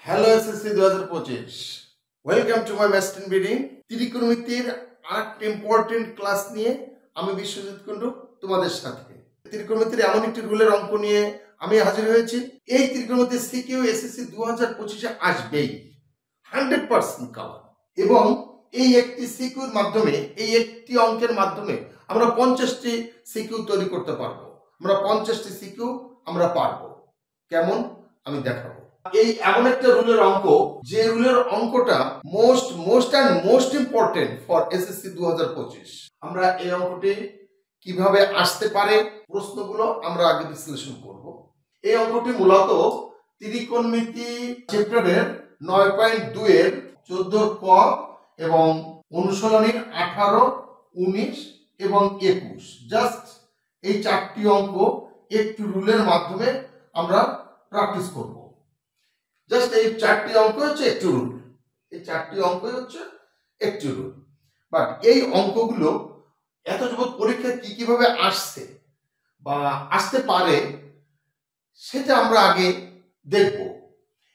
Hello SSC 2025, welcome to my maths BD. ত্রিকোণমিতির আরেকটা important class নিয়ে আমি বিশ্বজিৎ কুণ্ডু তোমাদের সাথে। ত্রিকোণমিতির এমন একটি রুলের অঙ্ক নিয়ে আমি হাজির হয়েছি। এই ত্রিকোণমিতির সিকিউ এসএসসি 2025-এ আসবেই, 100% কভার। এবং এই একটি সিকিউর মাধ্যমে, এই একটি অঙ্কের মাধ্যমে আমরা 50টি সিকিউ তৈরি করতে পারবো। আমরা 50টি সিকিউ আমরা পারবো। কেমন আমি দেখাবো। এই এমন একটা রুলের অঙ্ক, যে রুলের অঙ্কটা মোস্ট ইম্পর্টেন্ট ফর এসএসসি 2025। আমরা এই অঙ্কটি কিভাবে আসতে পারে প্রশ্নগুলো আমরা আগে বিশ্লেষণ করব। এই অঙ্কটি মূলত ত্রিকোণমিতি চ্যাপ্টারের 9.2 এর 14 ক এবং অনুশীলনীর 18, 19 এবং 21, জাস্ট এই চারটি অঙ্ক একটি রুলের মাধ্যমে আমরা প্র্যাকটিস করব। জাস্ট এই চারটি অঙ্ক হচ্ছে একটি রুল, এই চারটি অঙ্ক হচ্ছে একটি রুল। বাট এই অঙ্কগুলো এত যাবৎ পরীক্ষায় কিভাবে আসছে বা আসতে পারে সেটা আমরা আগে দেখব।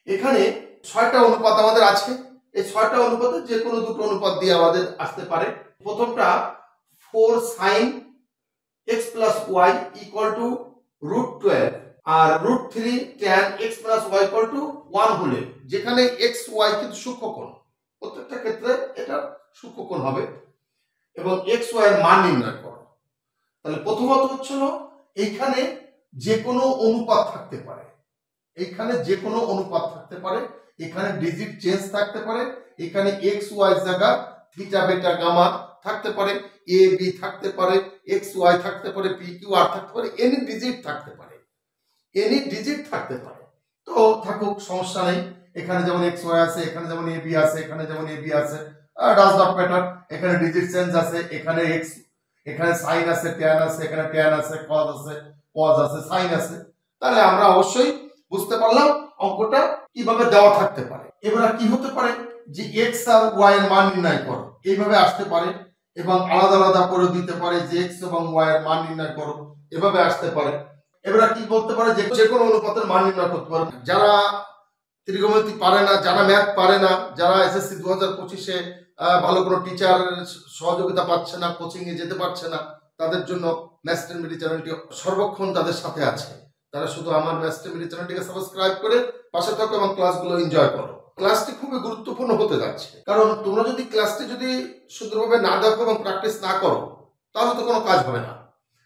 এখানে 6টা অনুপাত আমাদের আছে। এই 6টা অনুপাতে যে কোনো দুটো অনুপাত দিয়ে আমাদের আসতে পারে। প্রথমটা 4 sin x plus y equal to √12 R √3 tan x plus y equal to 1 হলে, যেখানে x y কিন্তু সূক্ষ্মকোণ, প্রত্যেকটা ক্ষেত্রে এটা সূক্ষ্মকোণ হবে, এবং x y এর মান নির্ণয় করো। তাহলে প্রথমত হচ্ছিল এইখানে যে কোনো অনুপাত থাকতে পারে, এইখানে যে কোনো অনুপাত থাকতে পারে, এখানে ডিজিট চেঞ্জ থাকতে পারে, এখানে x y জায়গা থিটা বেটা গামা থাকতে পারে, a b থাকতে পারে, x y থাকতে পারে, p q r থাকতে পারে, এনি ডিজিট থাকতে পারে, এনি ডিজিট থাকতে পারে। তো থাকুক, সমস্যা নেই। এখানে যেমন x y আছে, এখানে যেমন a b আছে, এখানে যেমন a b আছে, ডাজ নট ম্যাটার। এখানে ডিজিট চেঞ্জ আছে, এখানে x, এখানে sin আছে, tan আছে, এখানে tan আছে, cos আছে, cos আছে, sin আছে। তাহলে আমরা অবশ্যই বুঝতে পারলাম অঙ্কটা কিভাবে দেওয়া থাকতে পারে। এবার কি হতে পারে যে x আর y এর মান নির্ণয় করো, এইভাবে আসতে পারে, এবং আলাদা আলাদা করে দিতে পারে যে x এবং y এর মান নির্ণয় করো, এভাবে আসতে পারে। এবার কি বলতে পারে যে কোনো অনুপাতের মান নির্ণয় করতে পারে। যারা ত্রিকোণমিতি পারে না, যারা ম্যাথ পারে না, যারা এসএসসি 2025-এ ভালো কোনো টিচার সহযোগিতা পাচ্ছে না, কোচিং এ যেতে পারছে না, তাদের জন্য ম্যাথস মিডি চ্যানেলটি সর্বক্ষণ তাদের সাথে আছে। তারা শুধু আমার ম্যাথস মিডি চ্যানেলটিকে সাবস্ক্রাইব করে পাশে থাকো এবং ক্লাসগুলো এনজয় করো। ক্লাসটি খুবই গুরুত্বপূর্ণ হতে যাচ্ছে, কারণ তোমরা যদি ক্লাসটি যদি সুন্দরভাবে না দেখো এবং প্র্যাকটিস না করো তাহলে তো কোনো কাজ হবে না।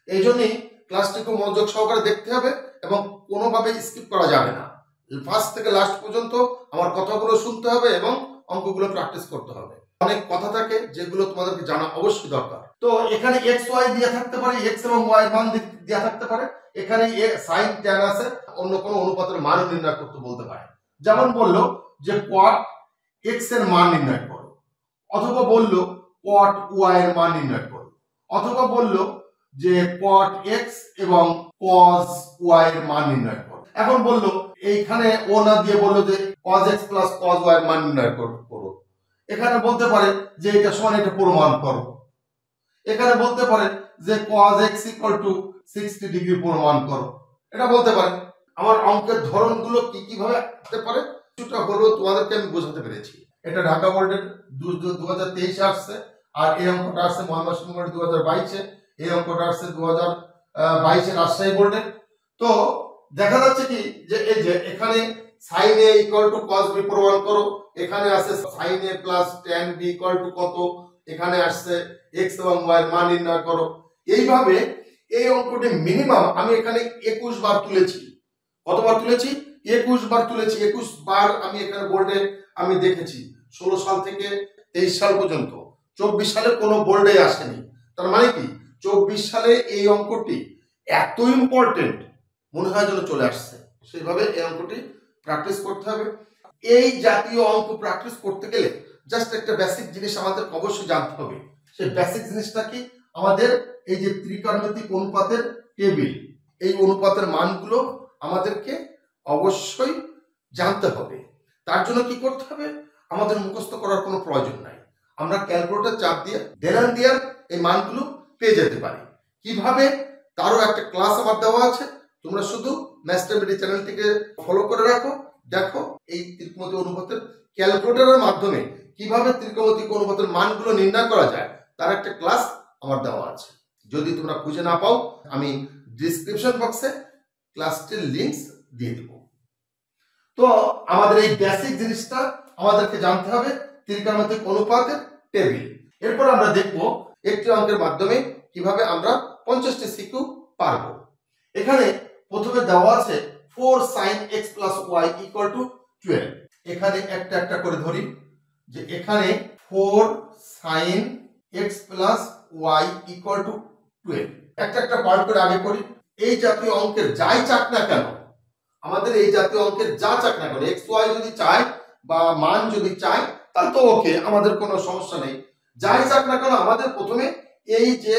এই জন্যই ক্লাসটি খুব মনোযোগ সহকারে দেখতে হবে এবং কোনোভাবে স্কিপ করা যাবে না। ফার্স্ট থেকে লাস্ট পর্যন্ত আমার কথাগুলো শুনতে হবে এবং অঙ্কগুলো প্র্যাকটিস করতে হবে। অনেক কথা থাকে যেগুলো তোমাদেরকে জানা অবশ্যই দরকার। তো এখানে x y দিয়ে থাকতে পারে, x এবং y এর মান দেওয়া থাকতে পারে, এখানে sin tan আছে, অন্য কোনো অনুপাতের মান নির্ণয় করতে বলতে পারে। যেমন বললো যে cot x এর মান নির্ণয় করো, অথবা বললো cot y এর মান নির্ণয় করো, অথবা বললো যে cot x এবং cos y এর মান নির্ণয় করো। এখন বললো এইখানে ও না দিয়ে বললো যে cos x plus cos y এর মান নির্ণয় করো। এখানে বলতে পারে যে এটা সমান এটা প্রমাণ করো। এখানে বলতে পারে যে cos x equal to 60 degree প্রমাণ করো, এটা বলতে পারে। আমার অঙ্কের ধরনগুলো কিভাবে আসতে পারে সেটা হলো তোমাদেরকে আমি বোঝাতে পেরেছি। এটা ঢাকা বোর্ডের 2023-এ আসছে, আর এই অঙ্কটা আসছে ময়মনসিংহ বোর্ডের 2022-এ, এই অঙ্কটা আসছে 2022-এ রাজশাহী বোর্ডে। তো দেখা যাচ্ছে কি যে এই যে এখানে sin a equal to cos b প্রমাণ করো, এখানে আছে sin a plus tan b equal to কত, এখানে আসছে x এবং y এর মান নির্ণয় করো। এইভাবে এই অঙ্কটি মিনিমাম আমি এখানে 21 বার তুলেছি। কতবার তুলেছি? 21 বার তুলেছি। 21 বার আমি এখানে বোর্ডে আমি দেখেছি, 16 সাল থেকে 23 সাল পর্যন্ত। 24 সালে কোনো বোর্ডে আসেনি। তার মানে কি 24 সালে এই অঙ্কটি এত ইম্পর্টেন্ট মনে হয় যেন চলে আসছে। সেইভাবে এই অঙ্কটি প্র্যাকটিস করতে হবে। এই জাতীয় অঙ্ক প্র্যাকটিস করতে গেলে জাস্ট একটা বেসিক জিনিস আমাদের অবশ্যই জানতে হবে। সেই বেসিক জিনিসটা কি? আমাদের এই যে ত্রিকোণমিতিক অনুপাতের টেবিল, এই অনুপাতের মানগুলো আমাদেরকে অবশ্যই জানতে হবে। তার জন্য কি করতে হবে? আমাদের মুখস্থ করার কোনো প্রয়োজন নাই। আমরা ক্যালকুলেটর চাপ দিয়ে দেনান দিয়ে এই মানগুলো পেয়ে যেতে পারি। কিভাবে তারও একটা ক্লাস আমার দেওয়া আছে, তোমরা শুধু ম্যাথস মিডি চ্যানেলটিকে ফলো করে রাখো, দেখো এই ত্রিকোণমিতিক অনুপাতের ক্যালকুলেটরের মাধ্যমে কিভাবে ত্রিকোণমিতিক অনুপাতের মানগুলো নির্ণয় করা যায় তার একটা ক্লাস আমার দেওয়া আছে। যদি তোমরা খুঁজে না পাও আমি ডিসক্রিপশন বক্সে ক্লাসটির লিংকস দিয়ে দেব। তো আমাদের এই বেসিক জিনিসটা আমাদেরকে জানতে হবে, ত্রিকোণমিতিক অনুপাতের টেবিল। এরপর আমরা দেখব একটি অঙ্কের মাধ্যমে কিভাবে আমরা 50টি সিকিউ পারবো। এখানে প্রথমে দেওয়া আছে 4 sin x plus y equal to 12। এখানে একটা একটা করে ধরি, যে এখানে 4 sin x plus y equal to 12 একটা একটা পার্ট করে আগে করি। এই জাতীয় অঙ্কের যাই চাক না কেন, আমাদের এই জাতীয় অঙ্কের যা চাক না কেন, x y যদি চাই বা মান যদি চাই তাহলে তো ওকে, আমাদের কোনো সমস্যা নেই। যাই চাক না কেন আমাদের প্রথমে এই যে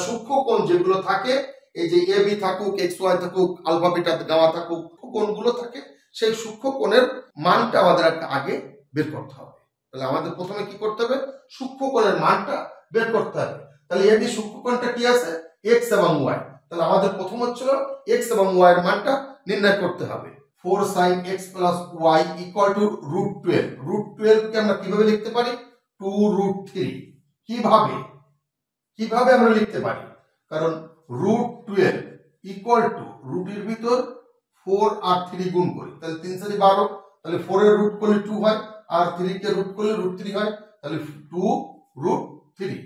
সূক্ষ্ম কোণ যেগুলো থাকে, এই যে এ বি থাকুক, এক্স ওয়াই থাকুক, আলফা বিটা গামা থাকুক, কোণগুলো থাকে, সেই সূক্ষ্ম কোণের মানটা আমাদের আগে বের করতে হবে। তাহলে আমাদের প্রথমে কি করতে হবে, সূক্ষ্ম কোণের মানটা বের করতে হবে। তাহলে এ বি সূক্ষ্ম কোণটা কি আছে, এক্স এবং ওয়াই। তাহলে আমাদের প্রথম হচ্ছিল এক্স এবং ওয়াই এর মানটা নির্ণয় করতে হবে। 4 sin x plus y equal to √12। √12 কে আমরা কিভাবে লিখতে পারি, 2√3। কিভাবে আমরা লিখতে পারি, কারণ √12 ইকুয়াল টু রুটের ভিতর 4 আর 3 গুণ করি, তাহলে 3 4 12, তাহলে 4 এর রুট করলে 2 হয়, আর 3 কে রুট করলে √3 হয়, তাহলে 2√3।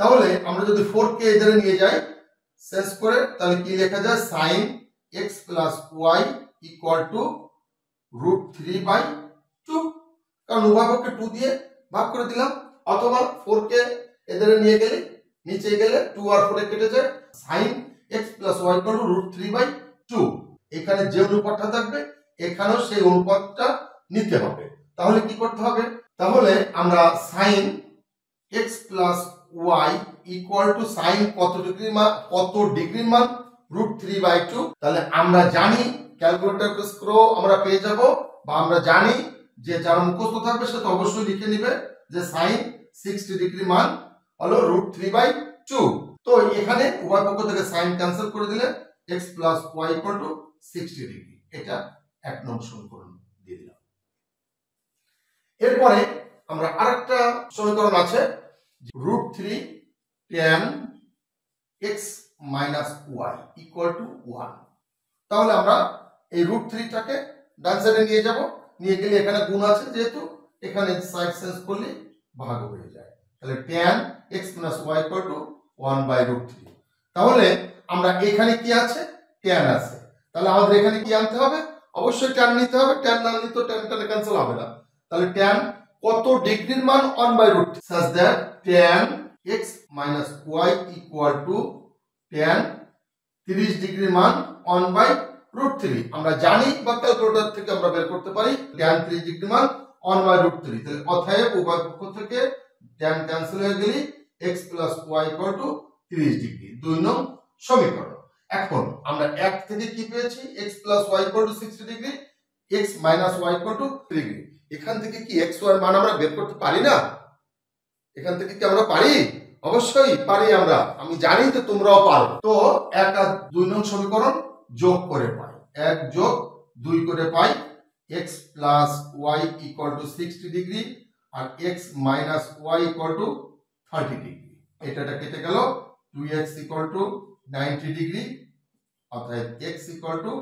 তাহলে আমরা যদি 4 কে এধারে নিয়ে যাই চেঞ্জ করে, তাহলে কি লেখা যায়, sin x plus y equal to √3/2। কারণ উভয় পক্ষে 2 দিয়ে ভাগ করে দিলাম, অথবা 4 কে এধারে নিয়ে গেলে নিচে গেলে 2 আর 4 কেটে যায়, sin x plus y equal to √3/2। এখানে যে অনুপাতটা থাকবে এখানেও সেই অনুপাতটা নিতে হবে। তাহলে কি করতে হবে, তাহলে আমরা sin x plus y equal to sin কত ডিগ্রির মান √3/2। তাহলে আমরা জানি, ক্যালকুলেটর স্ক্রো আমরা পেয়ে যাব, বা আমরা জানি যে যার মুখস্থ থাকবে সে তো অবশ্যই লিখে নেবে যে sin 60 ডিগ্রি মান হলো √3/2। তো এখানে উভয় পক্ষ থেকে sin ক্যান্সেল করে দিলে x plus y equal to 60 degree. এটা এক নং সমীকরণ দিয়ে দিলাম। এরপরে আমরা আরেকটা সমীকরণ আছে, √3 tan x minus y equal to 1। তাহলে আমরা এই √3টাকে ডান সাইডে নিয়ে যাব, নিয়ে গেলে এখানে গুণ আছে যেহেতু, এখানে সাইড চেঞ্জ করলে ভাগ হয়ে যায়, তাহলে tan x minus y equal to 1/√3। তাহলে আমরা এখানে কি আছে, tan আছে, তাহলে আমাদের এখানে কি আনতে হবে, অবশ্যই tan নিতে হবে। tan না নিলে তো tan ক্যান্সেল হবে না। তাহলে tan কত ডিগ্রির মান 1/√3, such that tan x minus y equal to tan 30 ডিগ্রির মান 1/√3। আমরা জানি বা ক্যালকুলেটর থেকে আমরা বের করতে পারি tan 30 ডিগ্রি মান 1/√3। তাহলে অতএব উভয় পক্ষ থেকে tan ক্যান্সেল হয়ে গেলে x plus y equal to 30 degree, 2 নং সমীকরণ। এখন আমরা 1 থেকে কি পেয়েছি, x plus y equal to 60 degree, x minus y equal to 3 degree. এখান থেকে কি x y এর মান আমরা বের করতে পারি না? এখান থেকে কি আমরা পারি? অবশ্যই পারি আমরা, আমি জানি তো তোমরাও পারো। তো 1 আর 2 নং সমীকরণ যোগ করে পাই, 1 যোগ 2 করে পাই x plus y equal to 60 degree আর x minus y equal to 30 degree. এটা কেটে গেল, 2x equal to 90 ডিগ্রি, অর্থাৎ x equal to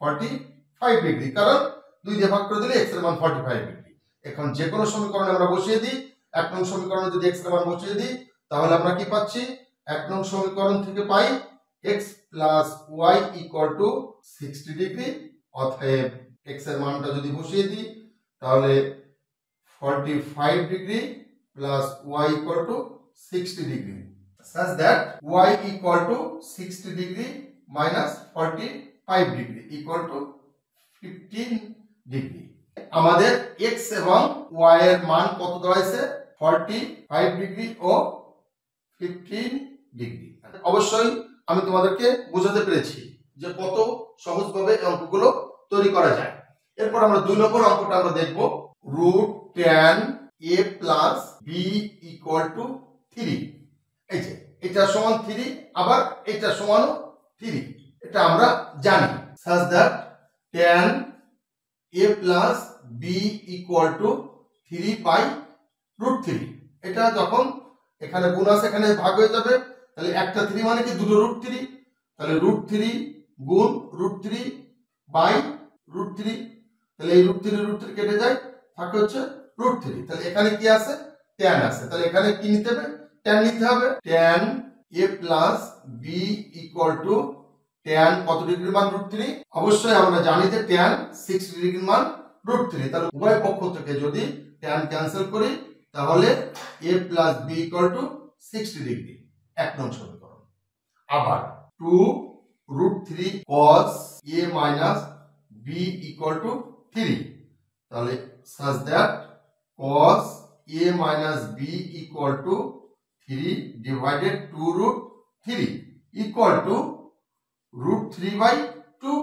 45 ডিগ্রি, কারণ 2 দিয়ে ভাগ করে দিলে x এর মান 45 ডিগ্রি। এখন যে কোনো সমীকরণে আমরা বসিয়ে দিই, 1 নং সমীকরণে যদি x এর মান বসিয়ে দিই তাহলে আমরা কি পাচ্ছি, 1 নং সমীকরণ থেকে পাই x plus y equal to 60 degree, অতএব x এর মানটা যদি বসিয়ে দিই তাহলে 45 degree plus y equal to 60 degree, such that y equal to 60 degree minus 45 degree equal to 15 degree. আমাদের x এবং y এর মান কত দাঁড়াইছে, 45 ডিগ্রি ও 15 ডিগ্রি। অবশ্যই আমি তোমাদেরকে বোঝাতে পেরেছি যে কত সহজভাবে এই অঙ্কগুলো তৈরি করা যায়। এরপর আমরা 2 নম্বর অঙ্কটা আমরা দেখব, √tan a plus b equal to 3। এই যে এটা সমান 3, আবার এটা সমান 3, এটা আমরা জানি, such that tan a plus b equal to 3/√3। এটা যখন এখানে গুণ আছে এখানে ভাগ হয়ে যাবে, তাহলে একটা 3 মানে কি দুটো √3, তাহলে √3 গুণ √3/√3, তাহলে এই √3 কেটে যায়, থাকে হচ্ছে √3। তাহলে এখানে কি আছে tan আছে, তাহলে এখানে কি নিতে হবে tan নিতে হবে। tan a plus b equal to tan কত ডিগ্রির মান √3, অবশ্যই আমরা জানি যে tan 60 ডিগ্রির মান √3। তাহলে উভয় পক্ষ থেকে যদি tan ক্যান্সেল করি তাহলে a plus b equal to 60 degree, 1 নং সমীকরণ। আবার 2√3 cos a minus b equal to 3, তাহলে such that cos a minus b equal to 3 divided 2√3 equal to √3/2।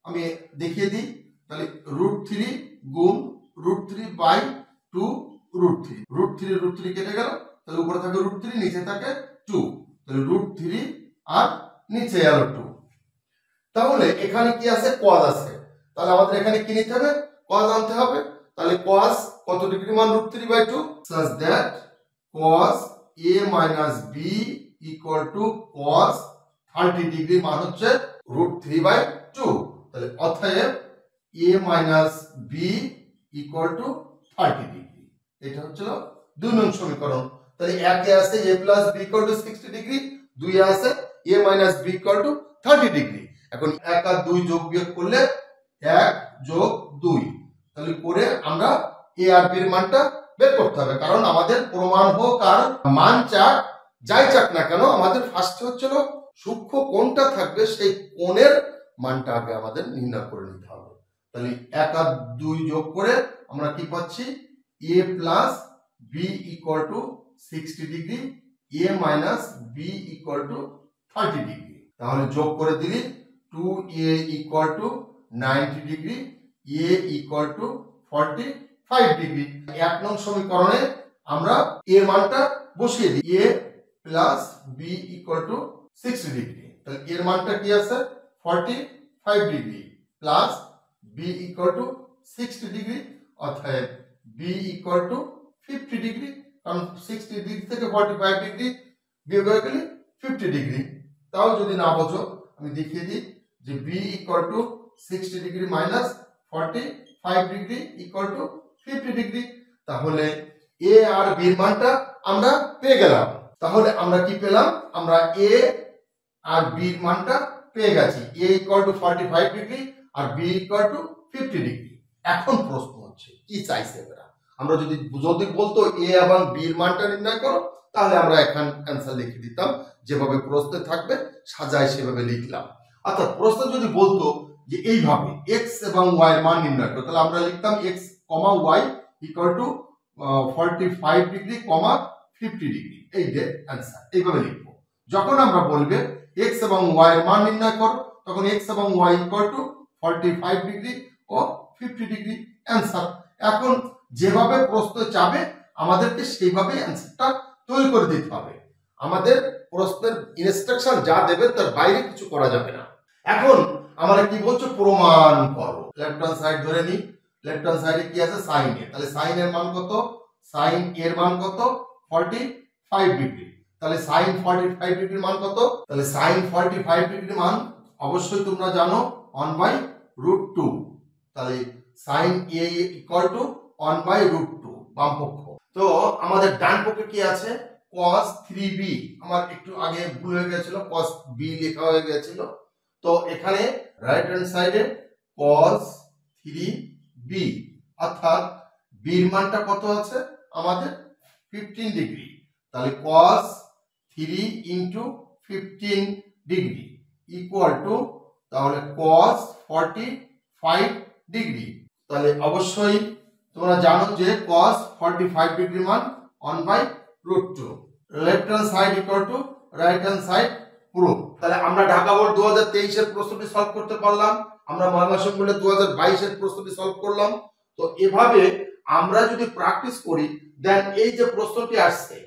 আমি দেখিয়ে দিই, তাহলে √3 গুণ √3/2 √3 কেটে গেল, তাহলে উপরে থাকে √3 নিচে থাকে 2, তাহলে √3 আর নিচে গেল 2। তাহলে এখানে কি আছে cos আছে, তাহলে আমাদের এখানে কি নিতে হবে cos আনতে হবে। তাহলে cos কত ডিগ্রি মান √3/2, such that cos a minus b equal to cos 30 degree মান হচ্ছে √3/2। তাহলে অতএব a minus b equal to 30 degree, এটা হচ্ছে 2 নং সমীকরণ। তাহলে একে আছে a plus b equal to 60 degree, দুই আছে a minus b equal to 30 degree. এখন 1 আর 2 যোগ বিয়োগ করলে 1 যোগ 2, তাহলে করে আমরা a আর b এর মানটা বের করতে হবে, কারণ আমাদের প্রমাণ হোক আর মান চাক যাই চাক না কেন আমাদের ফার্স্টে হচ্ছিল সূক্ষ্ম কোণটা থাকবে সেই কোণের মানটা আগে আমাদের নির্ণয় করে নিতে হবে। তাহলে 1 আর 2 যোগ করে আমরা কি পাচ্ছি a plus b equal to 60 degree, a minus b equal two 30 degree. তাহলে যোগ করে দিলি 2a equal to 90 degree, a equal to 45 degree. 1 নং সমীকরণে আমরা a মানটা বসিয়ে দিই, a plus b equal to 60 degree. তাহলে এর মানটা কি আছে 45 degree plus b equal to 60 degree, অর্থাৎ b ইকুয়াল টু 50 ডিগ্রি, কারণ 60 ডিগ্রি থেকে 45 ডিগ্রি বিয়োগ হয়ে গেলে 50 ডিগ্রি। তাও যদি না বোঝো আমি দেখিয়ে দিই যে b equal to 60 degree minus 45 degree equal to 50 degree. তাহলে a আর b এর মানটা আমরা পেয়ে গেলাম। তাহলে আমরা কি পেলাম, আমরা a আর b এর মানটা পেয়ে গেছি, a ইকুয়াল টু 45 ডিগ্রি আর b ইকুয়াল টু 50 ডিগ্রি। এখন প্রশ্ন হচ্ছে কি চাইছে এরা, আমরা যদি বলতো a এবং b এর মানটা নির্ণয় করো তাহলে আমরা এখন অ্যানসার লিখে দিতাম, যেভাবে প্রশ্নে থাকবে সাজায় সেভাবে লিখলাম। অর্থাৎ প্রশ্ন যদি বলতো যে এইভাবে x এবং y এর মান নির্ণয় করো, তাহলে আমরা লিখতাম x, y equal to 45 degree, 50 degree, এই যে অ্যানসার এইভাবে লিখবো। যখন আমরা বলবে x এবং y এর মান নির্ণয় করো তখন x এবং y ইকুয়াল টু 45 ডিগ্রি ও 50 ডিগ্রি অ্যানসার। এখন যেভাবে প্রশ্ন চাবে আমাদেরকে সেইভাবে অ্যানসারটা তৈরি করে দিতে হবে। আমাদের প্রশ্নের ইনস্ট্রাকশন যা দেবে তার বাইরে কিছু করা যাবে না। এখন আমরা কি বলছো প্রমাণ করো। লেফট হ্যান্ড সাইড ধরে নিই, লেফট হ্যান্ড সাইডে কি আছে sin এ, তাহলে sin এর মান কত, sin এর মান কত 45 ডিগ্রি, তাহলে sin 45 ডিগ্রির মান কত, তাহলে sin 45 ডিগ্রির মান অবশ্যই তোমরা জানো 1/√2, তাহলে sin a ইকুয়াল টু 1/√2 বাম পক্ষ। তো আমাদের ডান পক্ষে কি আছে cos 3b, আমার একটু আগে ভুল হয়ে গেছিল cos b লেখা হয়ে গেছিল, তো এখানে রাইট হ্যান্ড সাইডে cos 3b, অর্থাৎ b এর মানটা কত আছে আমাদের 15 ডিগ্রি, তাহলে cos 3 into 15 degree equal to তাহলে cos 45 ডিগ্রি। তাহলে অবশ্যই তোমরা জানো যে cos 45 ডিগ্রির মান 1/√2, left hand side equal to right hand side proof. তাহলে আমরা ঢাকা বোর্ড 2023 এর প্রশ্নটি সলভ করতে পারলাম, আমরা ময়মনসিংহ বোর্ডে 2022 এর প্রশ্নটি সলভ করলাম। তো এভাবে আমরা যদি প্র্যাকটিস করি দেন এই যে প্রশ্নটি আসছে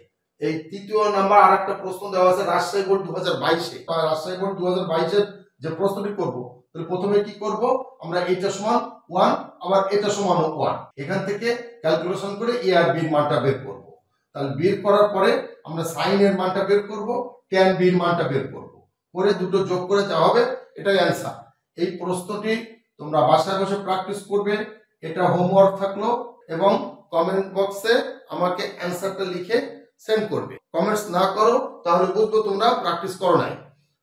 এই তৃতীয় নাম্বার আরেকটা প্রশ্ন দেওয়া আছে রাজশাহী বোর্ড 2022 এ, রাজশাহী বোর্ড 2022 এর যে প্রশ্নটি করব, তাহলে প্রথমে কি করব, আমরা এটা সমান 1 আবার এটা সমান 1, এখান থেকে ক্যালকুলেশন করে এ আর বি এর মানটা বের করব। তাহলে বের করার পরে আমরা সাইন এর মানটা বের করব, ট্যান বি এর মানটা বের করব, করে দুটো যোগ করে যা হবে এটাই অ্যান্সার। এই প্রশ্নটি তোমরা বাসায় বসে প্র্যাকটিস করবে, এটা হোমওয়ার্ক থাকলো, এবং কমেন্ট বক্সে আমাকে অ্যান্সারটা লিখে সেন্ড করবে। কমেন্টস না করো তাহলে বুঝবো তোমরা প্র্যাকটিস করো নাই।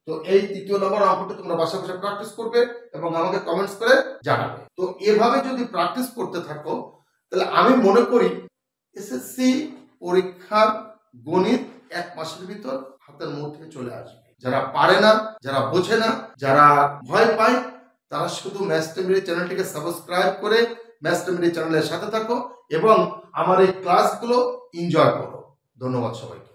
তো এই 3য় নম্বর অঙ্কটা তোমরা বাসায় বসে প্র্যাকটিস করবে এবং আমাকে কমেন্টস করে জানাবে। তো এভাবে যদি প্র্যাকটিস করতে থাকো তাহলে আমি মনে করি এসএসসি পরীক্ষার গণিত 1 মাসের ভিতর হাতের মধ্যে চলে আসবে। যারা পারে না, যারা বোঝে না, যারা ভয় পায়, তারা শুধু ম্যাথস্টেমিরি চ্যানেলটিকে সাবস্ক্রাইব করে ম্যাথস্টেমিরি চ্যানেলের সাথে থাকো এবং আমার এই ক্লাসগুলো এনজয় করো। ধন্যবাদ সবাইকে।